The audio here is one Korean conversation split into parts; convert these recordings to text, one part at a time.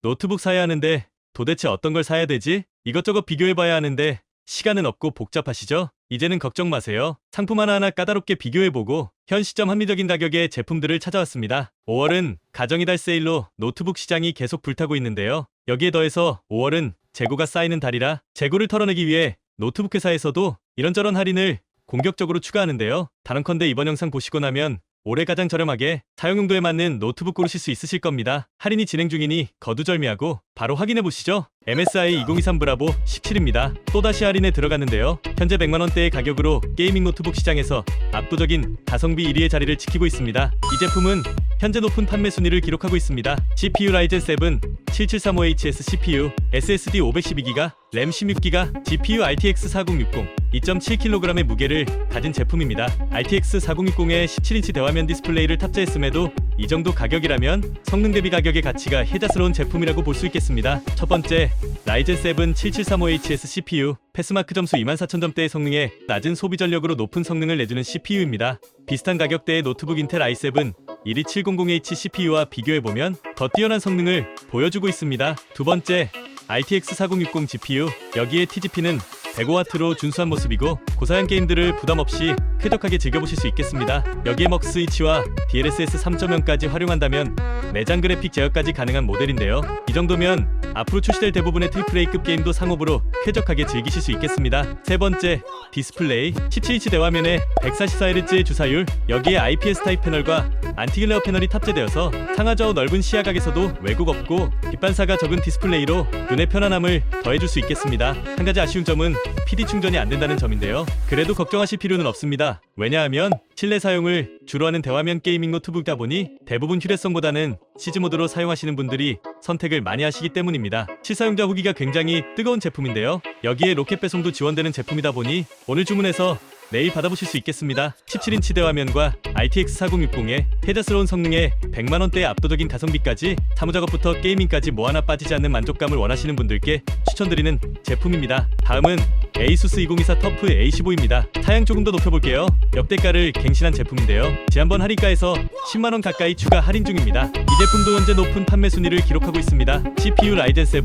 노트북 사야 하는데 도대체 어떤 걸 사야 되지? 이것저것 비교해봐야 하는데 시간은 없고 복잡하시죠? 이제는 걱정 마세요. 상품 하나하나 까다롭게 비교해보고 현 시점 합리적인 가격의 제품들을 찾아왔습니다. 5월은 가정의 달 세일로 노트북 시장이 계속 불타고 있는데요. 여기에 더해서 5월은 재고가 쌓이는 달이라 재고를 털어내기 위해 노트북 회사에서도 이런저런 할인을 공격적으로 추가하는데요. 단언컨대 이번 영상 보시고 나면 올해 가장 저렴하게 사용용도에 맞는 노트북 고르실 수 있으실 겁니다. 할인이 진행 중이니 거두절미하고 바로 확인해보시죠. MSI 2023 브라보 17입니다. 또다시 할인에 들어갔는데요. 현재 100만원대의 가격으로 게이밍 노트북 시장에서 압도적인 가성비 1위의 자리를 지키고 있습니다. 이 제품은 현재 높은 판매 순위를 기록하고 있습니다. CPU 라이젠 7 7735HS CPU, SSD 512GB, 램 16GB, GPU RTX 4060, 2.7kg의 무게를 가진 제품입니다. RTX 4060에 17인치 대화면 디스플레이를 탑재했음에도 이 정도 가격이라면 성능 대비 가격의 가치가 혜자스러운 제품이라고 볼 수 있겠습니다. 첫 번째, 라이젠 7 7735HS CPU, 패스마크 점수 24000점대의 성능에 낮은 소비 전력으로 높은 성능을 내주는 CPU입니다. 비슷한 가격대의 노트북 인텔 i7 12700H CPU와 비교해보면 더 뛰어난 성능을 보여주고 있습니다. 두 번째, RTX 4060 GPU, 여기에 TGP는 105W로 준수한 모습이고 고사양 게임들을 부담없이 쾌적하게 즐겨보실 수 있겠습니다. 여기에 먹 스위치와 DLSS 3.0까지 활용한다면 내장 그래픽 제어까지 가능한 모델인데요. 이 정도면 앞으로 출시될 대부분의 AAA급 게임도 상업으로 쾌적하게 즐기실 수 있겠습니다. 세 번째, 디스플레이 17인치 대화면에 144Hz의 주사율, 여기에 IPS 타입 패널과 안티글레어 패널이 탑재되어서 상하좌우 넓은 시야각에서도 왜곡 없고 빛 반사가 적은 디스플레이로 눈의 편안함을 더해줄 수 있겠습니다. 한 가지 아쉬운 점은 PD 충전이 안 된다는 점인데요. 그래도 걱정하실 필요는 없습니다. 왜냐하면 실내 사용을 주로 하는 대화면 게이밍 노트북이다 보니 대부분 휴대성보다는 시즈 모드로 사용하시는 분들이 선택을 많이 하시기 때문입니다. 실사용자 후기가 굉장히 뜨거운 제품인데요. 여기에 로켓 배송도 지원되는 제품이다 보니 오늘 주문해서 내일 받아보실 수 있겠습니다. 17인치 대화면과 RTX 4060의 혜자스러운 성능에 100만원대의 압도적인 가성비까지 사무작업부터 게이밍까지 뭐 하나 빠지지 않는 만족감을 원하시는 분들께 추천드리는 제품입니다. 다음은 ASUS 2024 터프 A15입니다. 사양 조금 더 높여볼게요. 역대가를 갱신한 제품인데요. 지난번 할인가에서 10만원 가까이 추가 할인 중입니다. 이 제품도 현재 높은 판매 순위를 기록하고 있습니다. CPU 라이젠 7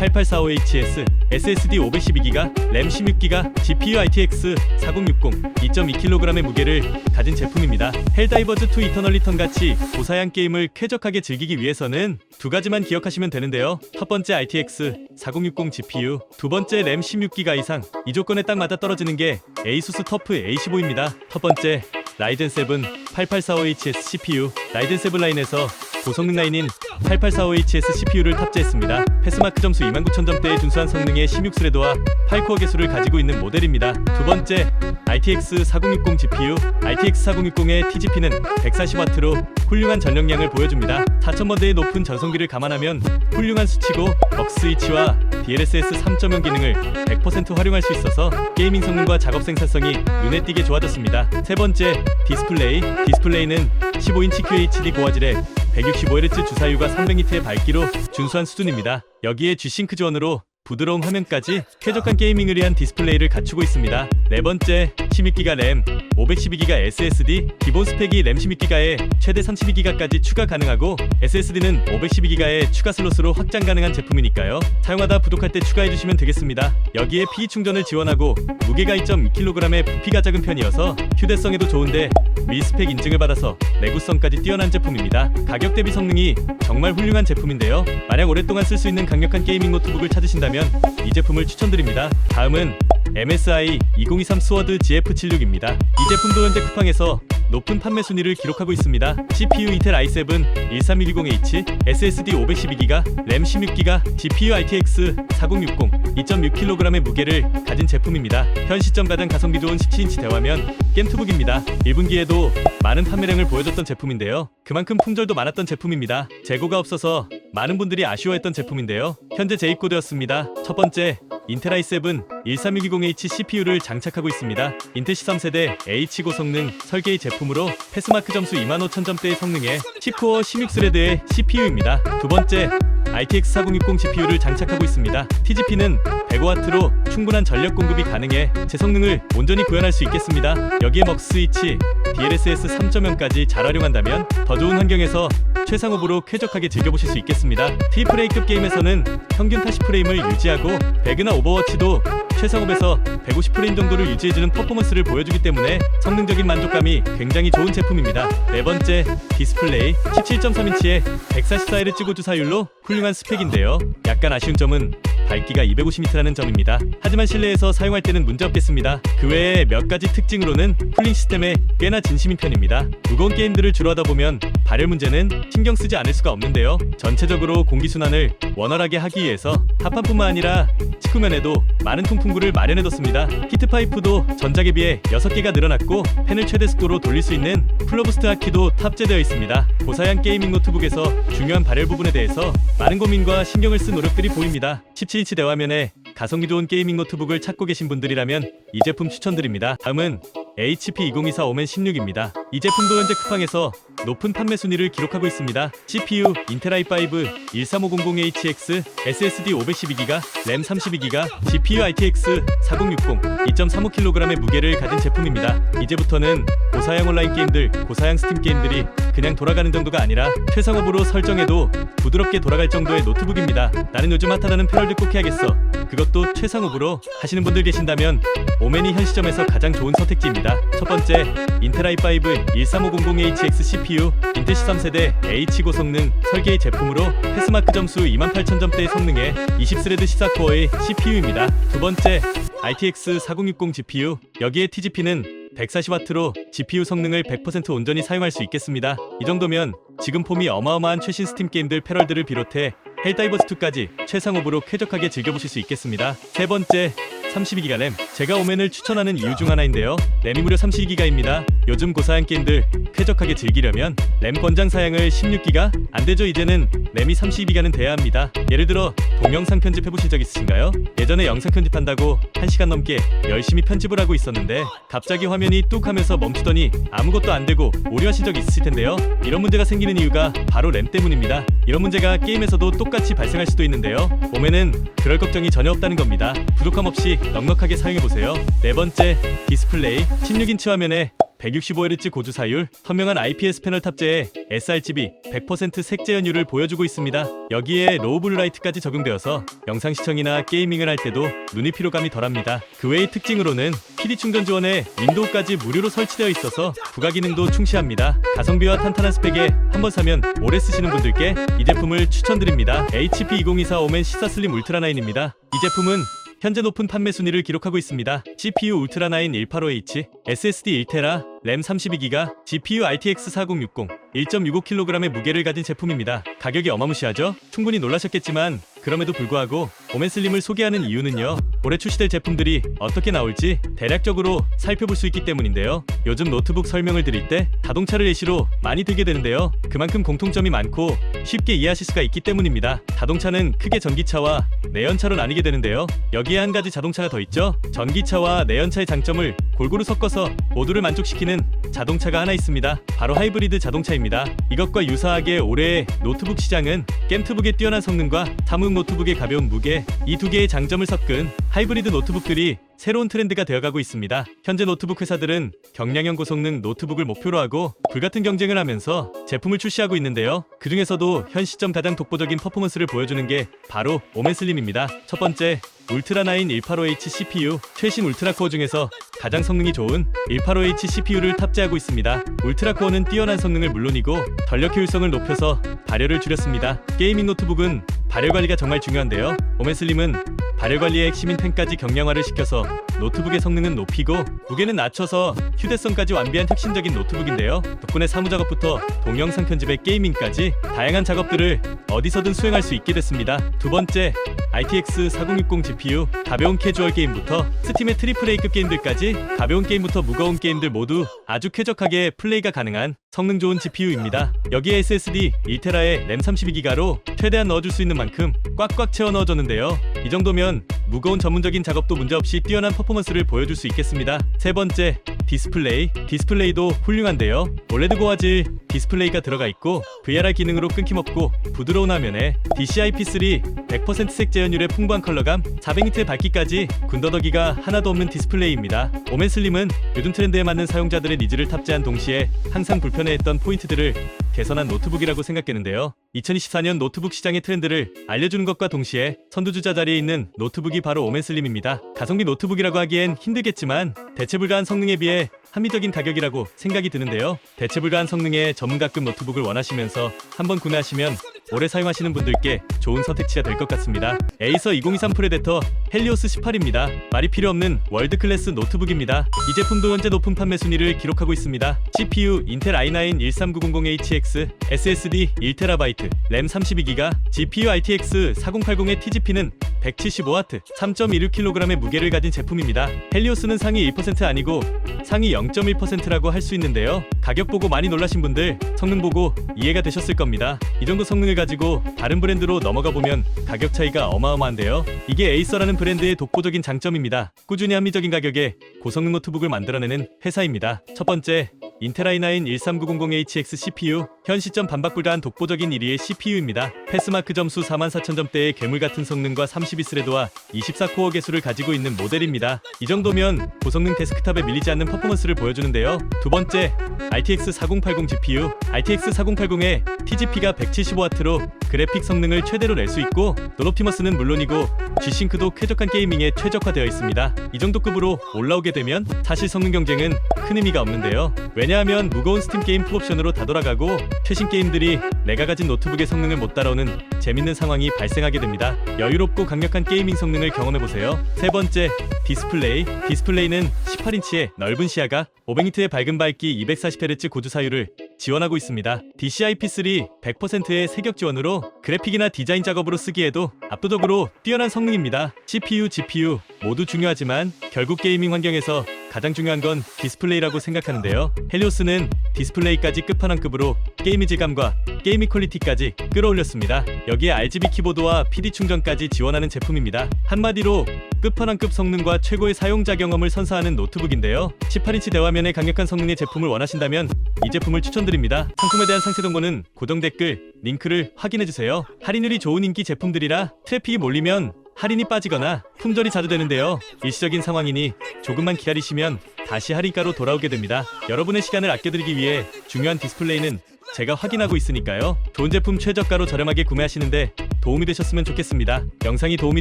8845HS, SSD 512GB, 램 16GB, GPU RTX 4060, 2.2kg의 무게를 가진 제품입니다. 헬다이버즈 2 이터널 리턴 같이 고사양 게임을 쾌적하게 즐기기 위해서는 두 가지만 기억하시면 되는데요. 첫 번째 RTX 4060 GPU, 두 번째 램 16GB 이상, 이 조건에 딱 맞아 떨어지는 게 ASUS 터프 A15입니다. 첫 번째, 라이젠 7 8845HS CPU, 라이젠 7 라인에서 고성능 라인인 8845HS CPU를 탑재했습니다. 패스마크 점수 29000점대의 준수한 성능의 16스레드와 8코어 개수를 가지고 있는 모델입니다. 두 번째, RTX 4060 GPU, RTX 4060의 TGP는 140W로 훌륭한 전력량을 보여줍니다. 4000번대의 높은 전성비를 감안하면 훌륭한 수치고 먹 스위치와 DLSS 3.0 기능을 100% 활용할 수 있어서 게이밍 성능과 작업 생산성이 눈에 띄게 좋아졌습니다. 세 번째, 디스플레이는 15인치 QHD 고화질의 165Hz 주사율과 300니트의 밝기로 준수한 수준입니다. 여기에 G-Sync 지원으로 부드러운 화면까지 쾌적한 게이밍을 위한 디스플레이를 갖추고 있습니다. 네 번째, 16GB 램, 512GB SSD, 기본 스펙이 램 16GB에 최대 32GB까지 추가 가능하고 SSD는 512GB의 추가 슬롯으로 확장 가능한 제품이니까요. 사용하다 부족할 때 추가해주시면 되겠습니다. 여기에 PE 충전을 지원하고 무게가 2.2kg의 부피가 작은 편이어서 휴대성에도 좋은데 밀스펙 인증을 받아서 내구성까지 뛰어난 제품입니다. 가격 대비 성능이 정말 훌륭한 제품인데요. 만약 오랫동안 쓸 수 있는 강력한 게이밍 노트북을 찾으신다면 이 제품을 추천드립니다. 다음은 MSI 2023 스워드 GF76입니다. 이 제품도 현재 쿠팡에서 높은 판매 순위를 기록하고 있습니다. CPU 인텔 i7 13120H, SSD 512GB, 램 16GB, GPU RTX 4060, 2.6kg의 무게를 가진 제품입니다. 현 시점 가장 가성비 좋은 17인치 대화면 게임투북입니다. 1분기에도 많은 판매량을 보여줬던 제품인데요. 그만큼 품절도 많았던 제품입니다. 재고가 없어서 많은 분들이 아쉬워했던 제품인데요. 현재 재입고되었습니다. 첫 번째, 인텔 i7 13120H CPU를 장착하고 있습니다. 인텔 13세대 H 고성능 설계의 제품으로 패스마크 점수 25000점대의 성능에 10코어 16스레드의 CPU입니다. 두 번째, RTX 4060 GPU를 장착하고 있습니다. TGP는 105W로 충분한 전력 공급이 가능해 제 성능을 온전히 구현할 수 있겠습니다. 여기에 먹 스위치, DLSS 3.0까지 잘 활용한다면 더 좋은 환경에서 최상업으로 쾌적하게 즐겨보실 수 있겠습니다. 트리플 A급 게임에서는 평균 80프레임을 유지하고 배그나 오버워치도 최상업에서 150프레임 정도를 유지해주는 퍼포먼스를 보여주기 때문에 성능적인 만족감이 굉장히 좋은 제품입니다. 네 번째, 디스플레이 17.3인치에 144Hz 고주사율로 훌륭한 스펙인데요. 약간 아쉬운 점은 밝기가 250니트라는 점입니다. 하지만 실내에서 사용할 때는 문제없겠습니다. 그 외에 몇 가지 특징으로는 쿨링 시스템에 꽤나 진심인 편입니다. 무거운 게임들을 주로 하다 보면 발열 문제는 신경 쓰지 않을 수가 없는데요. 전체적으로 공기순환을 원활하게 하기 위해서 합판뿐만 아니라 측면에도 많은 통풍구를 마련해뒀습니다. 히트파이프도 전작에 비해 6개가 늘어났고 팬을 최대 속도로 돌릴 수 있는 쿨러부스트 하키도 탑재되어 있습니다. 고사양 게이밍 노트북에서 중요한 발열 부분에 대해서 많은 고민과 신경을 쓴 노력들이 보입니다. 17인치 대화면에 가성비 좋은 게이밍 노트북을 찾고 계신 분들이라면 이 제품 추천드립니다. 다음은 HP 2024 오멘 16입니다. 이 제품도 현재 쿠팡에서 높은 판매 순위를 기록하고 있습니다. CPU 인텔 i5 13500HX, SSD 512GB, 램 32GB, GPU RTX 4060, 2.35kg의 무게를 가진 제품입니다. 이제부터는 고사양 온라인 게임들, 고사양 스팀 게임들이 그냥 돌아가는 정도가 아니라 최상업으로 설정해도 부드럽게 돌아갈 정도의 노트북입니다. 나는 요즘 핫하다는 패널들 꼭 해야겠어. 그것도 최상업으로 하시는 분들 계신다면 오멘이 현 시점에서 가장 좋은 선택지입니다. 첫 번째, 인텔 i5 13500HX CPU, 인텔 13세대 H 고성능 설계의 제품으로 패스마크 점수 28000점대의 성능에 20스레드 14코어의 CPU입니다. 두 번째, RTX 4060 GPU, 여기에 TGP는 140W로 GPU 성능을 100% 온전히 사용할 수 있겠습니다. 이 정도면 지금 폼이 어마어마한 최신 스팀 게임들 패럴들을 비롯해 헬다이버스2까지 최상업으로 쾌적하게 즐겨보실 수 있겠습니다. 세 번째, 32GB 램. 제가 오멘을 추천하는 이유 중 하나인데요. 램이 무려 32GB입니다. 요즘 고사양 게임들 쾌적하게 즐기려면 램 권장 사양을 16GB? 안되죠. 이제는 램이 32GB는 돼야 합니다. 예를 들어 동영상 편집해보신 적 있으신가요? 예전에 영상 편집한다고 1시간 넘게 열심히 편집을 하고 있었는데 갑자기 화면이 뚝 하면서 멈추더니 아무것도 안되고 오류하신 적 있으실 텐데요. 이런 문제가 생기는 이유가 바로 램 때문입니다. 이런 문제가 게임에서도 똑같이 발생할 수도 있는데요. 오멘은 그럴 걱정이 전혀 없다는 겁니다. 부족함 없이 넉넉하게 사용해보세요. 네 번째, 디스플레이 16인치 화면에 165Hz 고주사율, 선명한 IPS 패널 탑재에 sRGB 100% 색재현율을 보여주고 있습니다. 여기에 로우 블루라이트까지 적용되어서 영상 시청이나 게이밍을 할 때도 눈이 피로감이 덜합니다. 그 외의 특징으로는 PD 충전 지원에 윈도우까지 무료로 설치되어 있어서 부가 기능도 충실합니다. 가성비와 탄탄한 스펙에 한번 사면 오래 쓰시는 분들께 이 제품을 추천드립니다. HP 2024 오멘 시사 슬림 울트라 9입니다. 이 제품은 현재 높은 판매 순위를 기록하고 있습니다. CPU 울트라 9 185H, SSD 1TB, 램 32GB, GPU RTX 4060, 1.65kg의 무게를 가진 제품입니다. 가격이 어마무시하죠? 충분히 놀라셨겠지만 그럼에도 불구하고 오멘 슬림을 소개하는 이유는요, 올해 출시될 제품들이 어떻게 나올지 대략적으로 살펴볼 수 있기 때문인데요. 요즘 노트북 설명을 드릴 때 자동차를 예시로 많이 들게 되는데요. 그만큼 공통점이 많고 쉽게 이해하실 수가 있기 때문입니다. 자동차는 크게 전기차와 내연차로 나뉘게 되는데요. 여기에 한 가지 자동차가 더 있죠. 전기차와 내연차의 장점을 골고루 섞어서 모두를 만족시키는 자동차가 하나 있습니다. 바로 하이브리드 자동차입니다. 이것과 유사하게 올해의 노트북 시장은 게임트북의 뛰어난 성능과 사무용 노트북의 가벼운 무게, 이 두 개의 장점을 섞은 하이브리드 노트북들이 새로운 트렌드가 되어가고 있습니다. 현재 노트북 회사들은 경량형 고성능 노트북을 목표로 하고 불같은 경쟁을 하면서 제품을 출시하고 있는데요. 그 중에서도 현 시점 가장 독보적인 퍼포먼스를 보여주는 게 바로 오멘 슬림입니다. 첫 번째, 울트라 9 185H CPU, 최신 울트라 코어 중에서 가장 성능이 좋은 185H CPU를 탑재하고 있습니다. 울트라 코어는 뛰어난 성능을 물론이고 전력 효율성을 높여서 발열을 줄였습니다. 게이밍 노트북은 발열 관리가 정말 중요한데요. 오멘 슬림은 발열 관리의 핵심인 팬까지 경량화를 시켜서 노트북의 성능은 높이고 무게는 낮춰서 휴대성까지 완비한 혁신적인 노트북인데요. 덕분에 사무작업부터 동영상 편집에 게이밍까지 다양한 작업들을 어디서든 수행할 수 있게 됐습니다. 두 번째, RTX 4060 GPU, 가벼운 캐주얼 게임부터 스팀의 트리플 A급 게임들까지 가벼운 게임부터 무거운 게임들 모두 아주 쾌적하게 플레이가 가능한 성능 좋은 GPU입니다. 여기에 SSD 1TB에 램 32GB로 최대한 넣어줄 수 있는 만큼 꽉꽉 채워 넣어줬는데요. 이 정도면 무거운 전문적인 작업도 문제없이 뛰어난 퍼포먼스를 보여줄 수 있겠습니다. 세 번째, 디스플레이도 훌륭한데요. 올레드 고화질 디스플레이가 들어가 있고 VRR 기능으로 끊김없고 부드러운 화면에 DCI-P3 100% 색재현율의 풍부한 컬러감, 400니트의 밝기까지 군더더기가 하나도 없는 디스플레이입니다. 오멘슬림은 요즘 트렌드에 맞는 사용자들의 니즈를 탑재한 동시에 항상 불편해했던 포인트들을 개선한 노트북이라고 생각되는데요. 2024년 노트북 시장의 트렌드를 알려주는 것과 동시에 선두주자 자리에 있는 노트북이 바로 오멘슬림입니다. 가성비 노트북이라고 하기엔 힘들겠지만 대체불가한 성능에 비해 합리적인 가격이라고 생각이 드는데요. 대체불가한 성능의 전문가급 노트북을 원하시면서 한번 구매하시면 오래 사용하시는 분들께 좋은 선택지가 될 것 같습니다. 에이서 2023 프레데터 헬리오스 18입니다. 말이 필요 없는 월드클래스 노트북입니다. 이 제품도 현재 높은 판매 순위를 기록하고 있습니다. CPU 인텔 i9 13900HX, SSD 1TB, 램 32GB, GPU RTX 4080의 TGP는 175W, 3.16kg의 무게를 가진 제품입니다. 헬리오스는 상위 1% 아니고 상위 0.1%라고 할 수 있는데요. 가격 보고 많이 놀라신 분들 성능 보고 이해가 되셨을 겁니다. 이 정도 성능을 가지고 다른 브랜드로 넘어가 보면 가격 차이가 어마어마한데요. 이게 에이서라는 브랜드의 독보적인 장점입니다. 꾸준히 합리적인 가격에 고성능 노트북을 만들어내는 회사입니다. 첫 번째, 인텔 i9 13900HX CPU, 현 시점 반박불가한 독보적인 1위의 CPU입니다. 패스마크 점수 44,000점대의 괴물같은 성능과 32스레드와 24코어 개수를 가지고 있는 모델입니다. 이 정도면 고성능 데스크탑에 밀리지 않는 퍼포먼스를 보여주는데요. 두 번째, RTX 4080 GPU, RTX 4080의 TGP가 175W로 그래픽 성능을 최대로 낼 수 있고 넌옵티머스는 물론이고 G싱크도 쾌적한 게이밍에 최적화되어 있습니다. 이 정도 급으로 올라오게 되면 사실 성능 경쟁은 큰 의미가 없는데요. 왜냐하면 무거운 스팀 게임 풀옵션으로 다 돌아가고 최신 게임들이 내가 가진 노트북의 성능을 못 따라오는 재밌는 상황이 발생하게 됩니다. 여유롭고 강력한 게이밍 성능을 경험해보세요. 세 번째, 디스플레이는 18인치의 넓은 시야각, 500니트의 밝은 밝기, 240Hz 고주 사율을 지원하고 있습니다. DCI-P3 100%의 세격 지원으로 그래픽이나 디자인 작업으로 쓰기에도 압도적으로 뛰어난 성능입니다. CPU, GPU 모두 중요하지만 결국 게이밍 환경에서 가장 중요한 건 디스플레이라고 생각하는데요. 헬리오스는 디스플레이까지 끝판왕급으로 게임의 질감과 게이밍 퀄리티까지 끌어올렸습니다. 여기에 RGB 키보드와 PD 충전까지 지원하는 제품입니다. 한마디로 끝판왕급 성능과 최고의 사용자 경험을 선사하는 노트북인데요. 18인치 대화면의 강력한 성능의 제품을 원하신다면 이 제품을 추천드립니다. 상품에 대한 상세 정보는 고정 댓글, 링크를 확인해주세요. 할인율이 좋은 인기 제품들이라 트래픽이 몰리면 할인이 빠지거나 품절이 자주 되는데요. 일시적인 상황이니 조금만 기다리시면 다시 할인가로 돌아오게 됩니다. 여러분의 시간을 아껴드리기 위해 중요한 디스플레이는 제가 확인하고 있으니까요. 좋은 제품 최저가로 저렴하게 구매하시는데 도움이 되셨으면 좋겠습니다. 영상이 도움이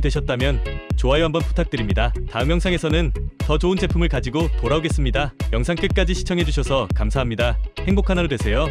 되셨다면 좋아요 한번 부탁드립니다. 다음 영상에서는 더 좋은 제품을 가지고 돌아오겠습니다. 영상 끝까지 시청해주셔서 감사합니다. 행복한 하루 되세요.